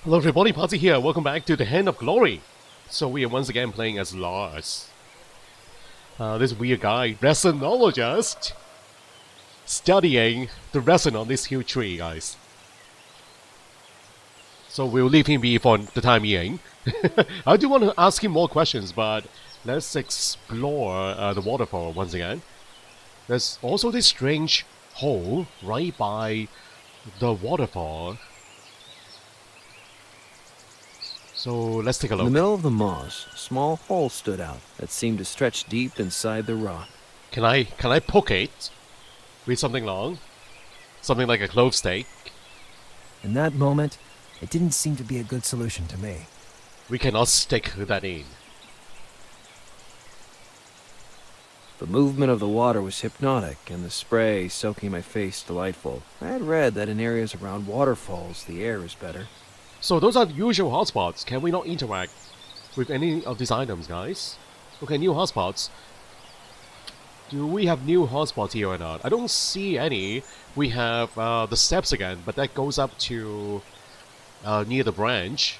Hello everybody, Party here. Welcome back to the Hand of Glory. So we are once again playing as Lars. This weird guy, resonologist, studying the resin on this huge tree, guys. So we'll leave him be for the time being. I do want to ask him more questions, but let's explore the waterfall once again. There's also this strange hole right by the waterfall. So let's take a look. In the middle of the moss, a small hole stood out that seemed to stretch deep inside the rock. Can I poke it with something long? Something like a clove stake? In that moment, it didn't seem to be a good solution to me. We cannot stick that in. The movement of the water was hypnotic, and the spray soaking my face delightful. I had read that in areas around waterfalls, the air is better. So those are the usual hotspots. Can we not interact with any of these items, guys? Okay, new hotspots. Do we have new hotspots here or not? I don't see any. We have the steps again, but that goes up to near the branch.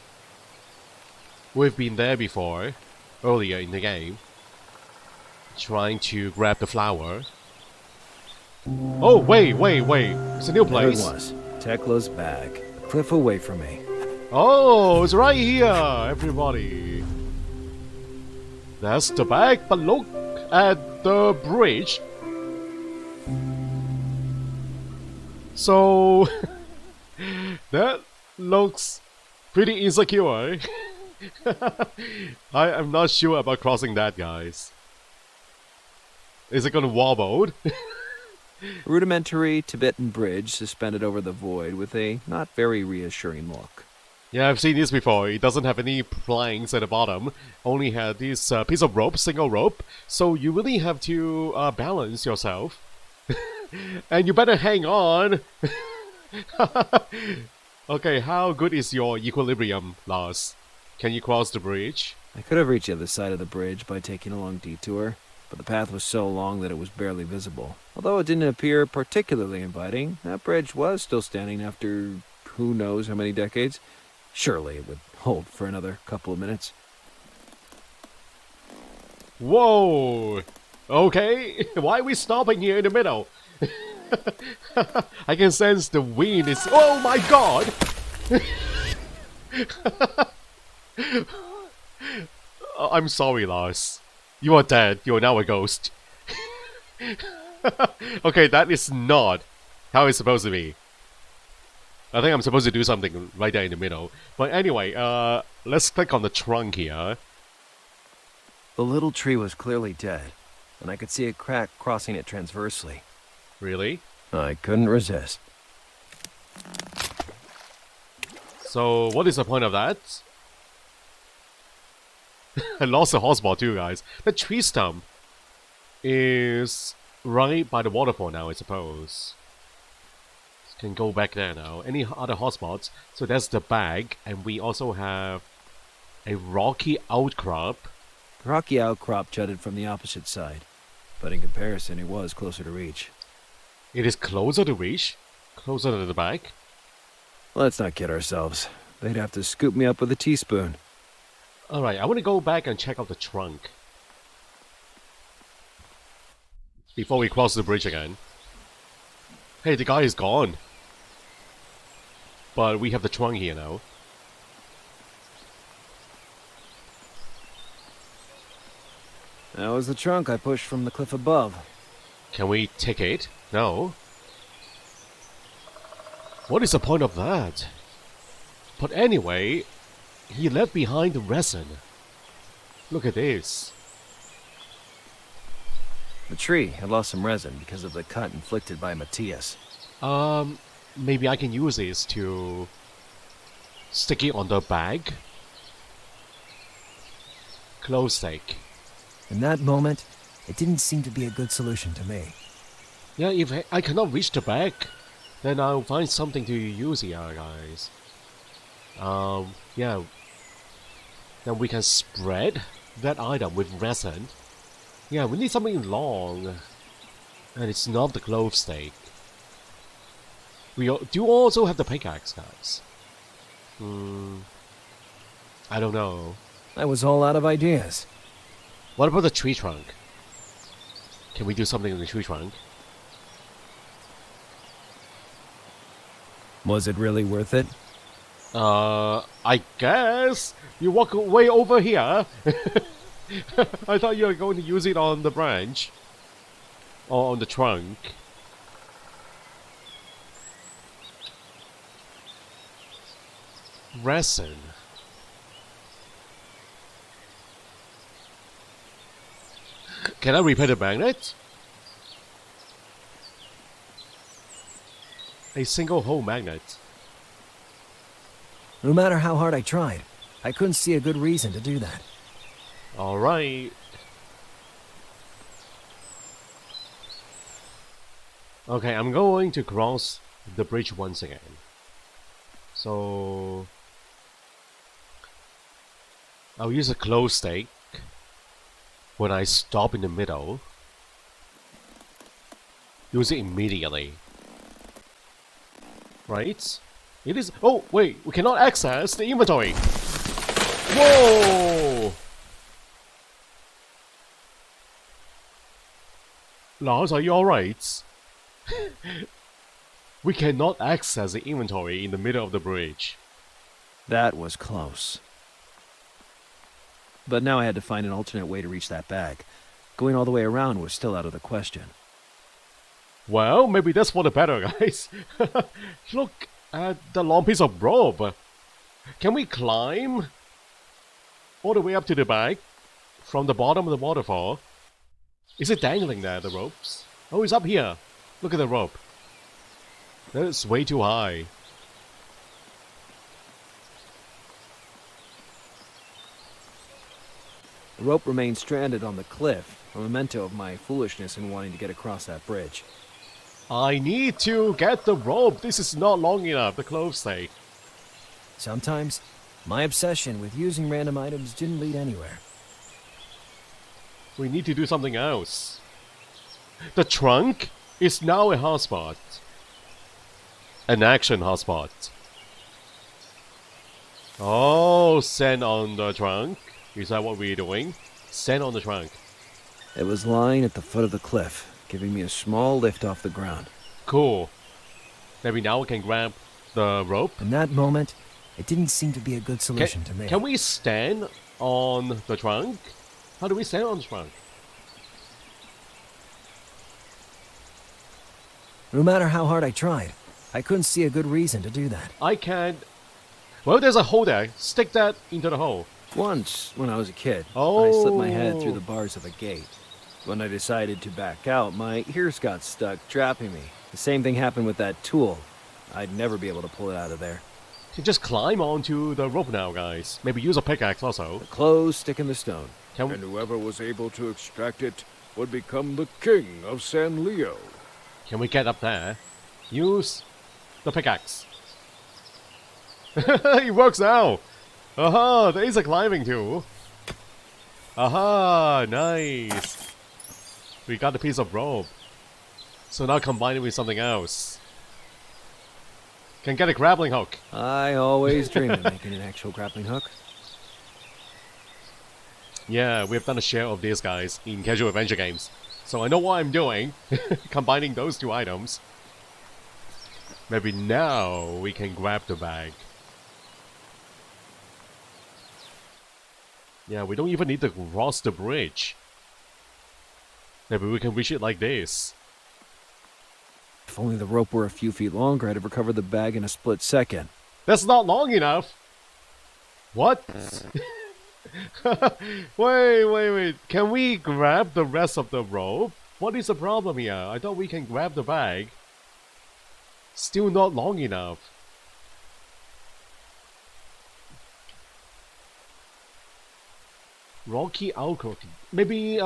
We've been there before, earlier in the game. Trying to grab the flower. Oh, wait. It's a new There it place. was, Tekla's bag, a cliff away from me. Oh, it's right here, everybody. That's the bag, but look at the bridge. So, that looks pretty insecure. I am not sure about crossing that, guys. Is it gonna wobble? A rudimentary Tibetan bridge suspended over the void with a not very reassuring look. Yeah, I've seen this before. It doesn't have any planks at the bottom. Only had this piece of rope, single rope. So you really have to balance yourself. And you better hang on. Okay, how good is your equilibrium, Lars? Can you cross the bridge? I could have reached the other side of the bridge by taking a long detour, but the path was so long that it was barely visible. Although it didn't appear particularly inviting, that bridge was still standing after who knows how many decades. Surely it would hold for another couple of minutes. Whoa! Okay, why are we stopping here in the middle? I can sense the wind is... Oh my god! I'm sorry, Lars. You are dead. You are now a ghost. Okay, that is not how it's supposed to be. I think I'm supposed to do something right there in the middle. But anyway, let's click on the trunk here. The little tree was clearly dead, and I could see a crack crossing it transversely. Really? I couldn't resist. So, what is the point of that? I lost the hotspot too, guys. The tree stump is right by the waterfall now, I suppose. Can go back there now. Any other hotspots? So that's the bag, and we also have a rocky outcrop. The rocky outcrop jutted from the opposite side, but in comparison it was closer to reach. It is closer to reach? Closer to the bag? Let's not kid ourselves. They'd have to scoop me up with a teaspoon. Alright, I want to go back and check out the trunk before we cross the bridge again. Hey, the guy is gone. But we have the trunk here now. That was the trunk I pushed from the cliff above. Can we take it? No. What is the point of that? But anyway, he left behind the resin. Look at this. The tree had lost some resin because of the cut inflicted by Matthias. Maybe I can use this to stick it on the bag. Close stake. In that moment, it didn't seem to be a good solution to me. Yeah, if I cannot reach the bag, then I'll find something to use here, guys. Yeah. Then we can spread that item with resin. Yeah, we need something long. And it's not the clove stake. We do also have the pickaxe, guys. I don't know. I was all out of ideas. What about the tree trunk? Can we do something in the tree trunk? Was it really worth it? I guess you walk way over here. I thought you were going to use it on the branch. Or on the trunk. Resin. Can I repair the magnet? A single hole magnet. No matter how hard I tried, I couldn't see a good reason to do that. Alright. Okay, I'm going to cross the bridge once again. So I'll use a close stake when I stop in the middle. Use it immediately. Right? It is. Oh, wait, we cannot access the inventory. Whoa! Lars, are you alright? We cannot access the inventory in the middle of the bridge. That was close. But now I had to find an alternate way to reach that bag. Going all the way around was still out of the question. Well, maybe that's for the better, guys. Look at the long piece of rope. Can we climb all the way up to the bag from the bottom of the waterfall? Is it dangling there, the ropes? Oh, it's up here. Look at the rope. That's way too high. The rope remained stranded on the cliff, a memento of my foolishness in wanting to get across that bridge. I need to get the rope. This is not long enough, the clove stake. Sometimes, my obsession with using random items didn't lead anywhere. We need to do something else. The trunk is now a hotspot. An action hotspot. Oh, sand on the trunk. Is that what we're doing? Sand on the trunk. It was lying at the foot of the cliff, giving me a small lift off the ground. Cool. Maybe now we can grab the rope. In that moment, it didn't seem to be a good solution to me. Can we stand on the trunk? How do we stand on the trunk? No matter how hard I tried, I couldn't see a good reason to do that. I can't... Well, there's a hole there. Stick that into the hole. Once, when I was a kid, I slipped my head through the Oh. bars of a gate. When I decided to back out, my ears got stuck, trapping me. The same thing happened with that tool. I'd never be able to pull it out of there. You can just climb onto the rope now, guys. Maybe use a pickaxe also. The clothes stick in the stone. Can And whoever was able to extract it would become the king of San Leo. we get up there? Use the pickaxe. It works now! Aha! There is a climbing tool. Aha! Nice! We got a piece of rope. So now combine it with something else. Can get a grappling hook. I always dreamed of making an actual grappling hook. Yeah, we've done a share of these guys in casual adventure games. So I know what I'm doing. Combining those two items. Maybe now we can grab the bag. Yeah, we don't even need to cross the bridge. Maybe we can reach it like this. If only the rope were a few feet longer, I'd have recovered the bag in a split second. That's not long enough! What? Wait. Can we grab the rest of the rope? What is the problem here? I thought we can grab the bag. Still not long enough. Rocky outcrop. Maybe,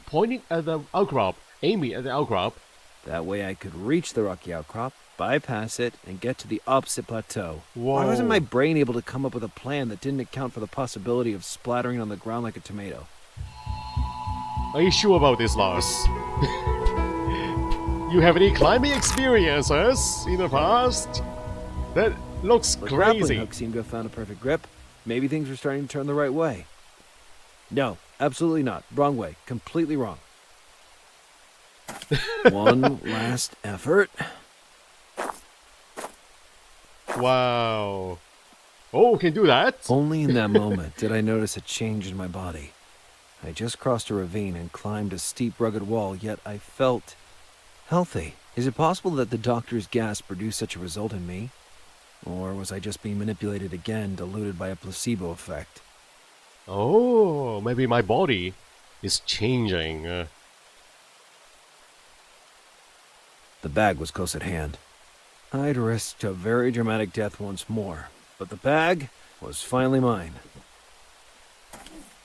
pointing at the outcrop. Aiming at the outcrop. That way I could reach the rocky outcrop, bypass it, and get to the opposite plateau. Why Whoa. wasn't my brain able to come up with a plan that didn't account for the possibility of splattering on the ground like a tomato? Are you sure about this, Lars? You have any climbing experiences in the past? Looks The grappling crazy. hook seemed to have found a perfect grip. Maybe things were starting to turn the right way. No, absolutely not. Wrong way. Completely wrong. One last effort. Wow. Oh, can do that? Only in that moment did I notice a change in my body. I just crossed a ravine and climbed a steep, rugged wall, yet I felt healthy. Is it possible that the doctor's gas produced such a result in me? Or was I just being manipulated again, diluted by a placebo effect? Oh, maybe my body is changing. The bag was close at hand. I'd risked a very dramatic death once more, but the bag was finally mine.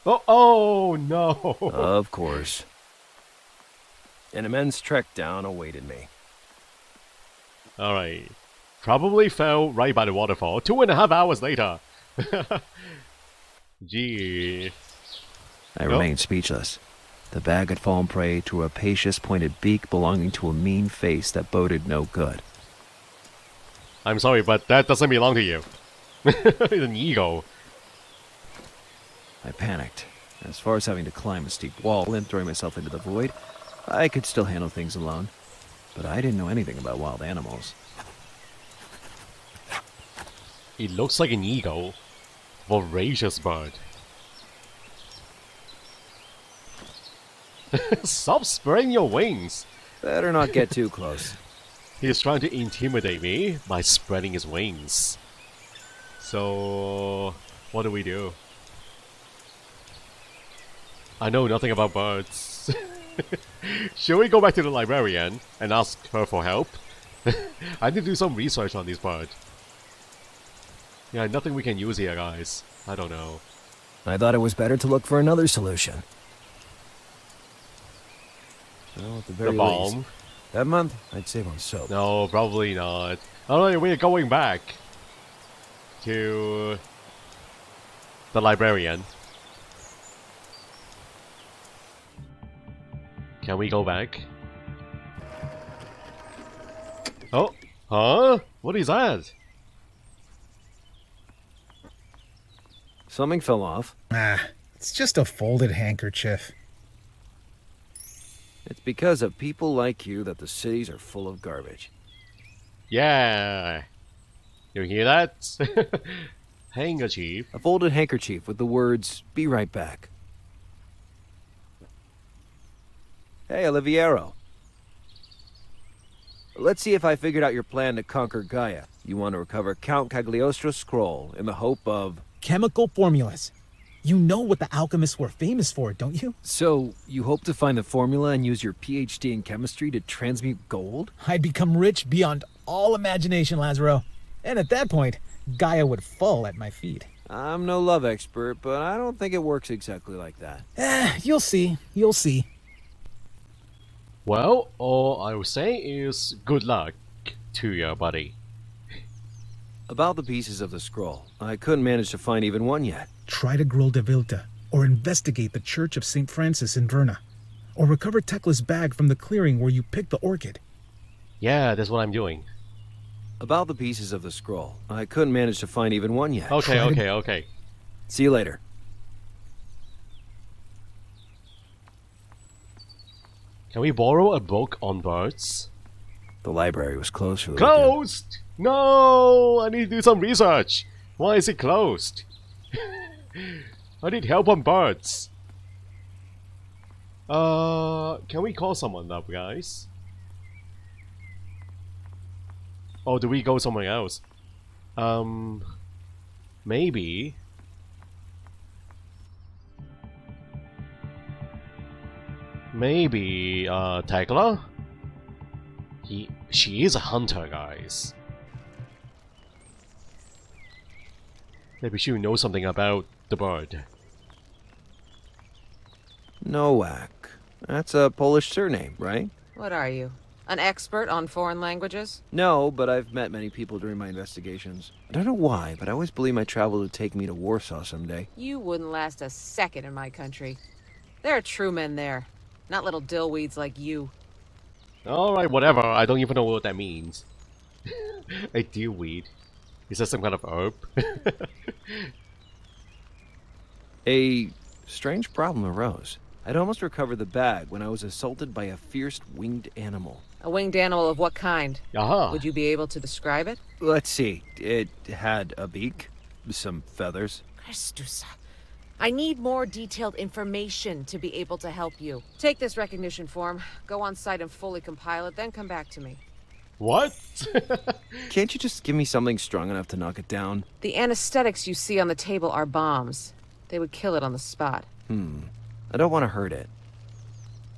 Oh no! Of course. An immense trek down awaited me. Alright. Probably fell right by the waterfall 2.5 hours later. Gee. I remained speechless. The bag had fallen prey to a rapacious pointed beak belonging to a mean face that boded no good. I'm sorry, but that doesn't belong to you. It's an ego. I panicked. As far as having to climb a steep wall and throwing myself into the void, I could still handle things alone. But I didn't know anything about wild animals. It looks like an eagle. Voracious bird. Stop spreading your wings. Better not get too close. He's trying to intimidate me by spreading his wings. So, what do we do? I know nothing about birds. Should we go back to the librarian and ask her for help? I need to do some research on this bird. Yeah, nothing we can use here, guys. I don't know. I thought it was better to look for another solution. Well, at the The very bomb. least, that month, I'd save on soap. No, probably not. Alright, we're going back to the librarian. Can we go back? Oh, huh? What is that? Something fell off. Ah, it's just a folded handkerchief. It's because of people like you that the cities are full of garbage. Yeah. You hear that? Handkerchief. A folded handkerchief with the words, "Be right back." Hey, Oliviero. Let's see if I figured out your plan to conquer Gaia. You want to recover Count Cagliostro's scroll in the hope of... Chemical formulas. You know what the alchemists were famous for, don't you? So, you hope to find the formula and use your PhD in chemistry to transmute gold? I'd become rich beyond all imagination, Lazaro. And at that point, Gaia would fall at my feet. I'm no love expert, but I don't think it works exactly like that. You'll see. You'll see. Well, all I will say is good luck to you, buddy. About the pieces of the scroll, I couldn't manage to find even one yet. Try to grill De Vilta, or investigate the Church of St. Francis in Verna, or recover Tekla's bag from the clearing where you picked the orchid. Yeah, that's what I'm doing. About the pieces of the scroll, I couldn't manage to find even one yet. Okay, Try to- okay, okay. See you later. Can we borrow a book on birds? The library was closed for the weekend. Closed! No! I need to do some research. Why is it closed? I need help on birds. Can we call someone up, guys? Or do we go somewhere else? Maybe. Maybe, Tekla? She is a hunter, guys. Maybe she will know something about the bird. Nowak. That's a Polish surname, right? What are you? An expert on foreign languages? No, but I've met many people during my investigations. I don't know why, but I always believed my travel would take me to Warsaw someday. You wouldn't last a second in my country. There are true men there, not little dillweeds like you. Alright, whatever. I don't even know what that means. A deal weed. Is that some kind of herb? A strange problem arose. I'd almost recovered the bag when I was assaulted by a fierce winged animal. A winged animal of what kind? Aha! Would you be able to describe it? Let's see. It had a beak, some feathers. Christus. I need more detailed information to be able to help you. Take this recognition form, go on site and fully compile it, then come back to me. What? Can't you just give me something strong enough to knock it down? The anesthetics you see on the table are bombs. They would kill it on the spot. I don't want to hurt it.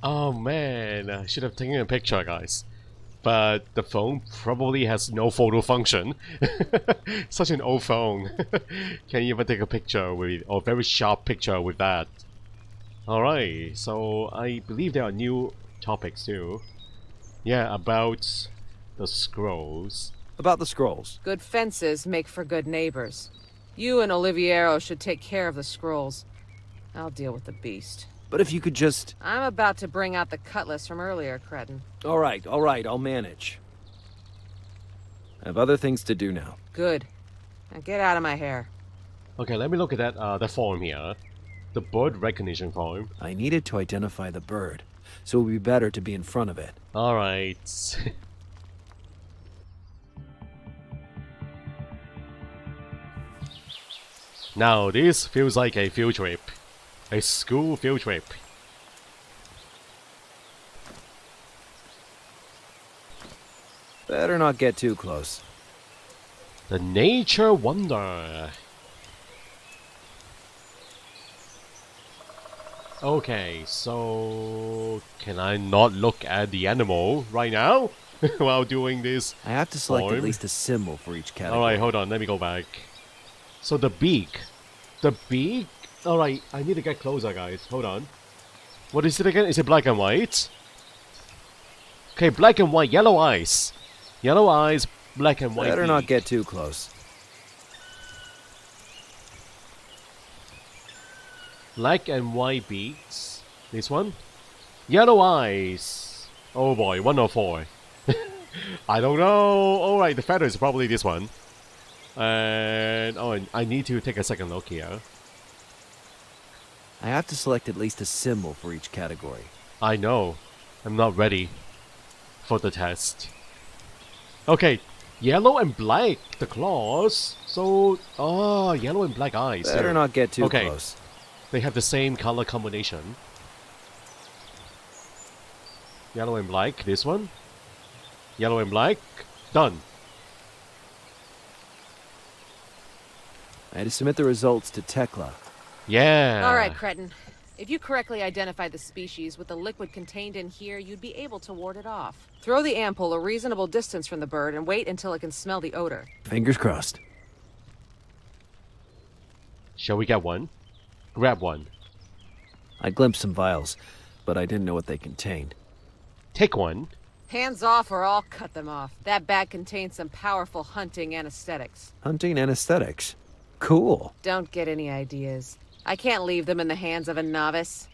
Oh man, I should have taken a picture, guys. But the phone probably has no photo function. Such an old phone. Can't even take a picture with, or very sharp picture with that. Alright, so I believe there are new topics too. Yeah, about the scrolls. About the scrolls. Good fences make for good neighbors. You and Oliviero should take care of the scrolls. I'll deal with the beast. But if you could just... I'm about to bring out the cutlass from earlier, Cretin. All right, I'll manage. I have other things to do now. Good. Now get out of my hair. Okay, let me look at that form here. The bird recognition form. I needed to identify the bird, so it would be better to be in front of it. Alright. Now this feels like a field trip. A school field trip. Better not get too close. The nature wonder. Okay, so can I not look at the animal right now while doing this? I have to select form? at least a symbol for each category. Alright, hold on, let me go back. So the beak. The beak? Alright, I need to get closer, guys. Hold on. What is it again? Is it black and white? Okay, black and white, yellow eyes. Yellow eyes, black and white. Better not beak. get too close. Black and white beaks. This one. Yellow eyes. Oh boy, 104. I don't know. Alright, the feather is probably this one. And oh, and I need to take a second look here. I have to select at least a symbol for each category. I know. I'm not ready for the test. Okay, yellow and black, the claws. So, yellow and black eyes. Better here. not get too Okay. close. They have the same color combination. Yellow and black, this one. Yellow and black, done. I had to submit the results to Tekla. Yeah. All right, Cretin. If you correctly identified the species with the liquid contained in here, you'd be able to ward it off. Throw the ampoule a reasonable distance from the bird and wait until it can smell the odor. Fingers crossed. Shall we get one? Grab one. I glimpsed some vials, but I didn't know what they contained. Take one. Hands off or I'll cut them off. That bag contains some powerful hunting anesthetics. Hunting anesthetics. Cool. Don't get any ideas. I can't leave them in the hands of a novice.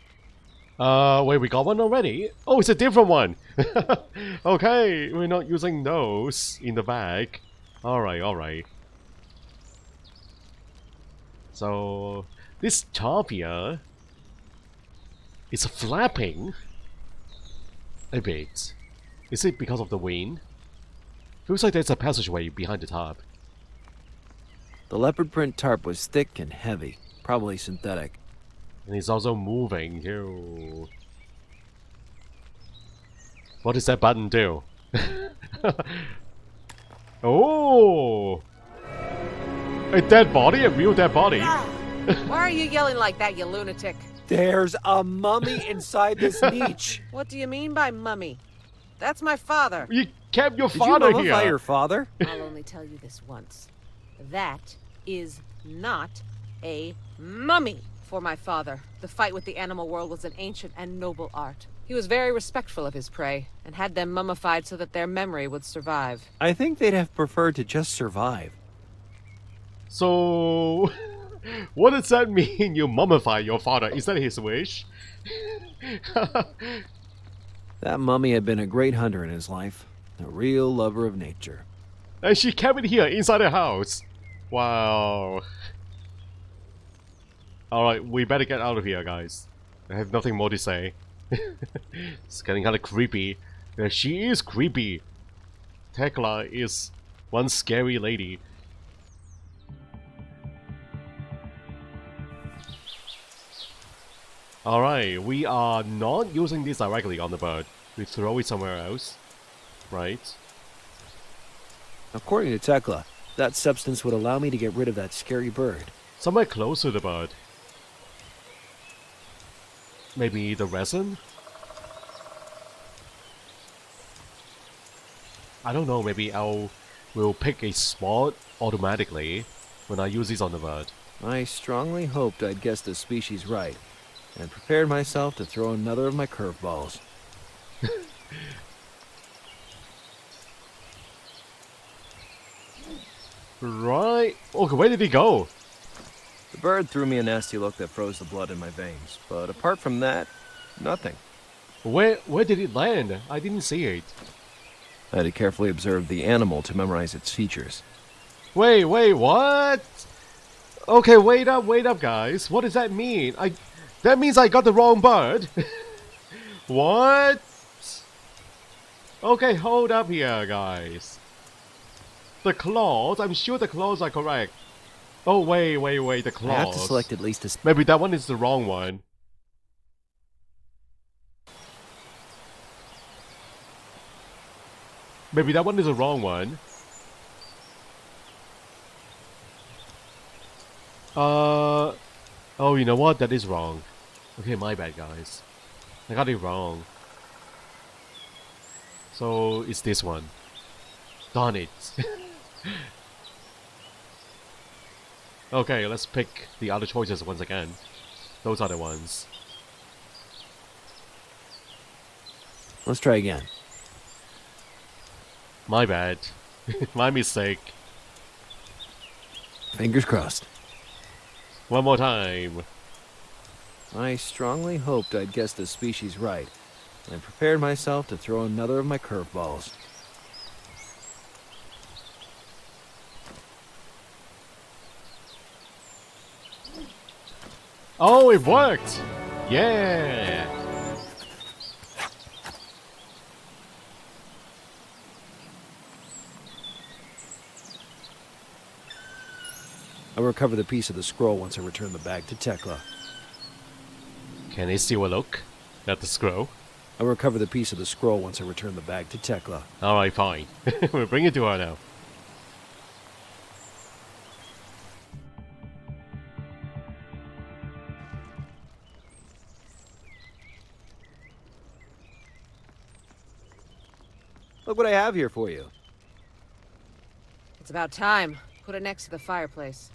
Wait, we got one already? Oh, it's a different one! Okay, we're not using those in the bag. Alright, alright. So, this top here is flapping a bit. Is it because of the wind? Feels like there's a passageway behind the top. The leopard print tarp was thick and heavy, probably synthetic. And it's also moving too. What does that button do? Oh! A dead body? A real dead body? Why are you yelling like that, you lunatic? There's a mummy inside this niche. What do you mean by mummy? That's my father. You kept your Did you father mummify here! your father? I'll only tell you this once. That is not a mummy for my father. The fight with the animal world was an ancient and noble art. He was very respectful of his prey and had them mummified so that their memory would survive. I think they'd have preferred to just survive. So... what does that mean, you mummify your father? Is that his wish? That mummy had been a great hunter in his life, a real lover of nature. And she kept it here, inside her house. Wow. Alright, we better get out of here, guys. I have nothing more to say. It's getting kind of creepy. She is creepy. Tekla is one scary lady. Alright, we are not using this directly on the bird. We throw it somewhere else. Right? According to Tekla, that substance would allow me to get rid of that scary bird. Somewhere close to the bird. Maybe the resin? I don't know, maybe will pick a spot automatically when I use this on the bird. I strongly hoped I'd guessed the species right, and prepared myself to throw another of my curveballs. Right. Okay, where did he go? The bird threw me a nasty look that froze the blood in my veins, but apart from that, nothing. Where did it land? I didn't see it. I had to carefully observe the animal to memorize its features. Wait, what? Okay, wait up, guys. What does that mean? That means I got the wrong bird. What? Okay, hold up here, guys. The claws, I'm sure the claws are correct. Oh, wait, the claws. I have to select at least a... Maybe that one is the wrong one. Maybe that one is the wrong one. Oh, you know what? That is wrong. Okay, my bad, guys. I got it wrong. So, it's this one. Darn it. Okay, let's pick the other choices once again. Those are the ones. Let's try again. My bad. My mistake. Fingers crossed. One more time. I strongly hoped I'd guessed the species right, and prepared myself to throw another of my curveballs. Oh, it worked! Yeah! I'll recover the piece of the scroll once I return the bag to Tekla. Can I steal a look at the scroll? I'll recover the piece of the scroll once I return the bag to Tekla. Alright, fine. We'll bring it to her now. Look what I have here for you. It's about time. Put it next to the fireplace.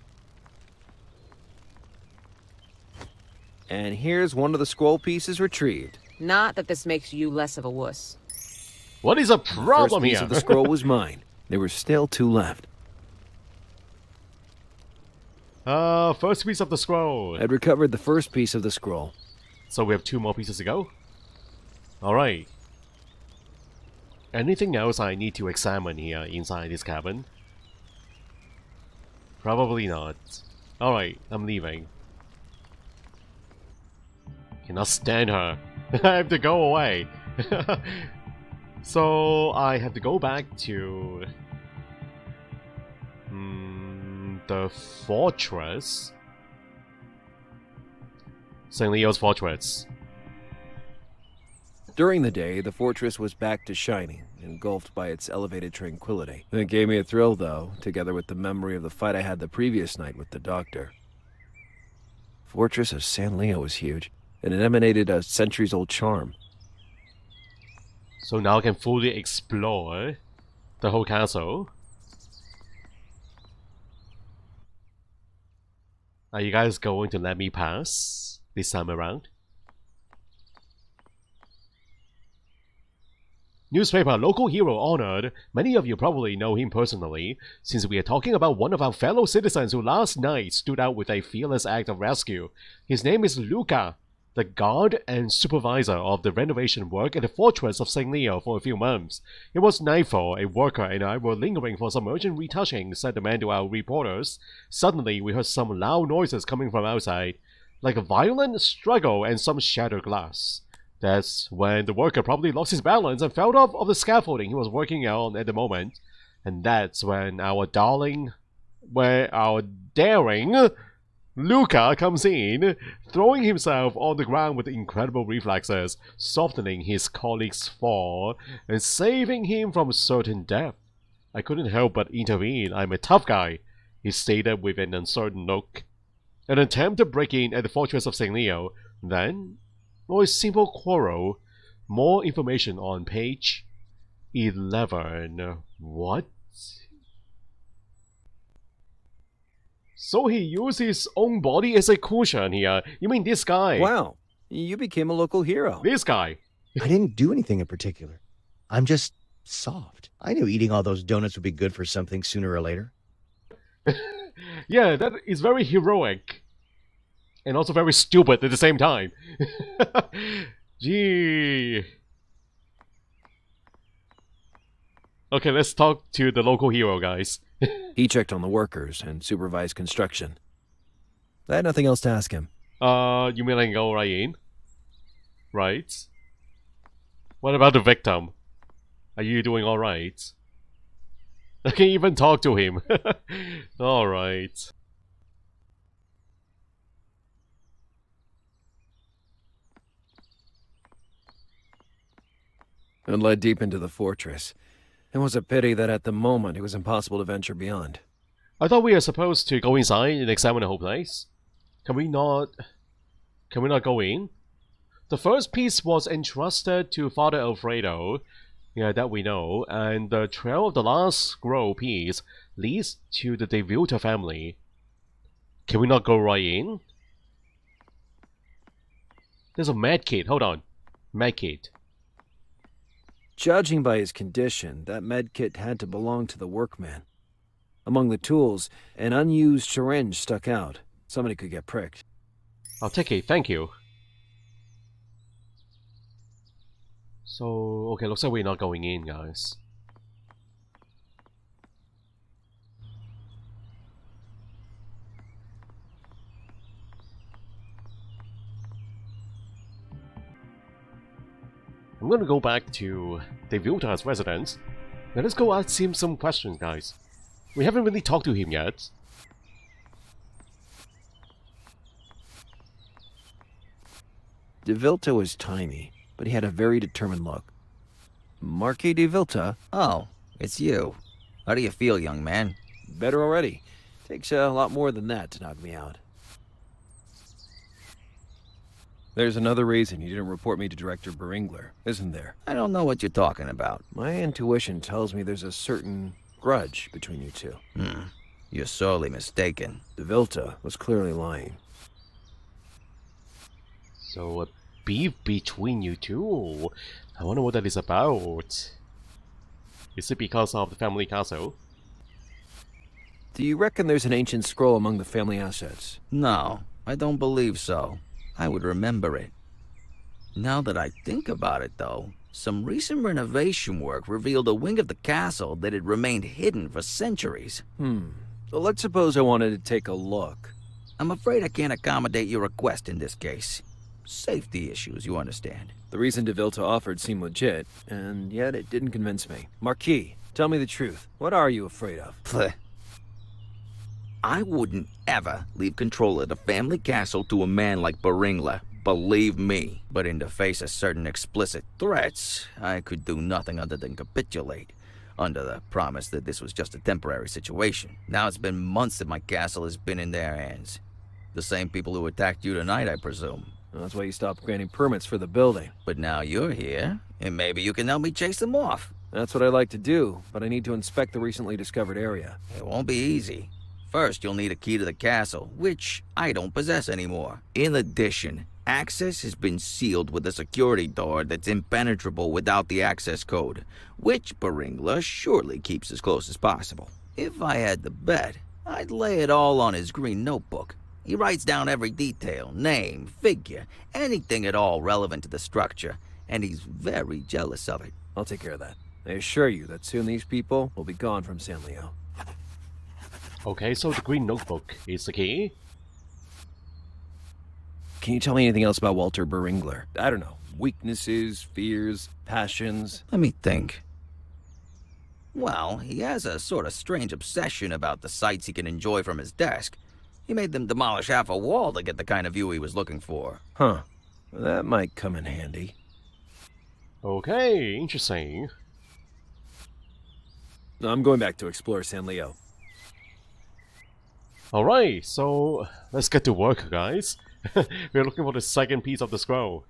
And here's one of the scroll pieces retrieved. Not that this makes you less of a wuss. What is a The first problem piece here? of the scroll was mine. There were still 2 left. First piece of the scroll. I'd recovered the first piece of the scroll. So we have 2 more pieces to go? Alright. Anything else I need to examine here inside this cabin? Probably not. Alright, I'm leaving. Cannot stand her. I have to go away. So I have to go back to the fortress. St. Leo's fortress. During the day, the fortress was back to shining, engulfed by its elevated tranquility. It gave me a thrill, though, together with the memory of the fight I had the previous night with the doctor. Fortress of San Leo was huge, and it emanated a centuries-old charm. So now I can fully explore the whole castle. Are you guys going to let me pass this time around? Newspaper, local hero honored. Many of you probably know him personally, since we are talking about one of our fellow citizens who last night stood out with a fearless act of rescue. His name is Luca. the guard and supervisor of the renovation work at the fortress of St. Leo for a few months. It was nightfall. A worker and I were lingering for some urgent retouching, said the man to our reporters. Suddenly, we heard some loud noises coming from outside, like a violent struggle and some shattered glass. That's when the worker probably lost his balance and fell off of the scaffolding he was working on at the moment. And that's when our daring Luca comes in, throwing himself on the ground with incredible reflexes, softening his colleague's fall, and saving him from certain death. I couldn't help but intervene. I'm a tough guy, he stated with an uncertain look. An attempt to break in at the fortress of St. Leo, then, or a simple quarrel. More information on page 11. What? So he used his own body as a cushion here. You mean this guy? Wow, you became a local hero. This guy. I didn't do anything in particular. I'm just soft. I knew eating all those donuts would be good for something sooner or later. Yeah, that is very heroic. And also very stupid at the same time. Gee. Okay, let's talk to the local hero, guys. He checked on the workers and supervised construction. I had nothing else to ask him. You mean I can go right in? Right. What about the victim? Are you doing alright? I can even talk to him. Alright. It led deep into the fortress. It was a pity that at the moment it was impossible to venture beyond. I thought we were supposed to go inside and examine the whole place. Can we not go in? The first piece was entrusted to Father Alfredo, yeah, that we know, and the trail of the last scroll piece leads to the De Vilta family. Can we not go right in? There's a medkit, hold on. Medkit. Judging by his condition, that medkit had to belong to the workman. Among the tools, an unused syringe stuck out. Somebody could get pricked. I'll take it, thank you. So, okay, looks like we're not going in, guys. I'm gonna go back to De Vilta's residence. Now let's go ask him some questions, guys. We haven't really talked to him yet. De Vilta was tiny, but he had a very determined look. Marquis de Vilta? Oh, it's you. How do you feel, young man? Better already. Takes a lot more than that to knock me out. There's another reason you didn't report me to Director Beringler, isn't there? I don't know what you're talking about. My intuition tells me there's a certain grudge between you two. You're sorely mistaken. De Vilta was clearly lying. So, a beef between you two? I wonder what that is about. Is it because of the family castle? Do you reckon there's an ancient scroll among the family assets? No, I don't believe so. I would remember it. Now that I think about it, though, some recent renovation work revealed a wing of the castle that had remained hidden for centuries. So let's suppose I wanted to take a look. I'm afraid I can't accommodate your request in this case. Safety issues, you understand. The reason De Vilta offered seemed legit, and yet it didn't convince me. Marquis, tell me the truth. What are you afraid of? Blech. I wouldn't ever leave control of the family castle to a man like Beringler, believe me. But in the face of certain explicit threats, I could do nothing other than capitulate, under the promise that this was just a temporary situation. Now it's been months that my castle has been in their hands. The same people who attacked you tonight, I presume. That's why you stopped granting permits for the building. But now you're here, and maybe you can help me chase them off. That's what I like to do, but I need to inspect the recently discovered area. It won't be easy. First, you'll need a key to the castle, which I don't possess anymore. In addition, access has been sealed with a security door that's impenetrable without the access code, which Beringler surely keeps as close as possible. If I had to bet, I'd lay it all on his green notebook. He writes down every detail, name, figure, anything at all relevant to the structure, and he's very jealous of it. I'll take care of that. I assure you that soon these people will be gone from San Leo. Okay, so the green notebook is the key. Can you tell me anything else about Walter Beringler? I don't know. Weaknesses, fears, passions. Let me think. Well, he has a sort of strange obsession about the sights he can enjoy from his desk. He made them demolish half a wall to get the kind of view he was looking for. Huh. That might come in handy. Okay, interesting. I'm going back to explore San Leo. Alright, so let's get to work, guys. We're looking for the second piece of the scroll.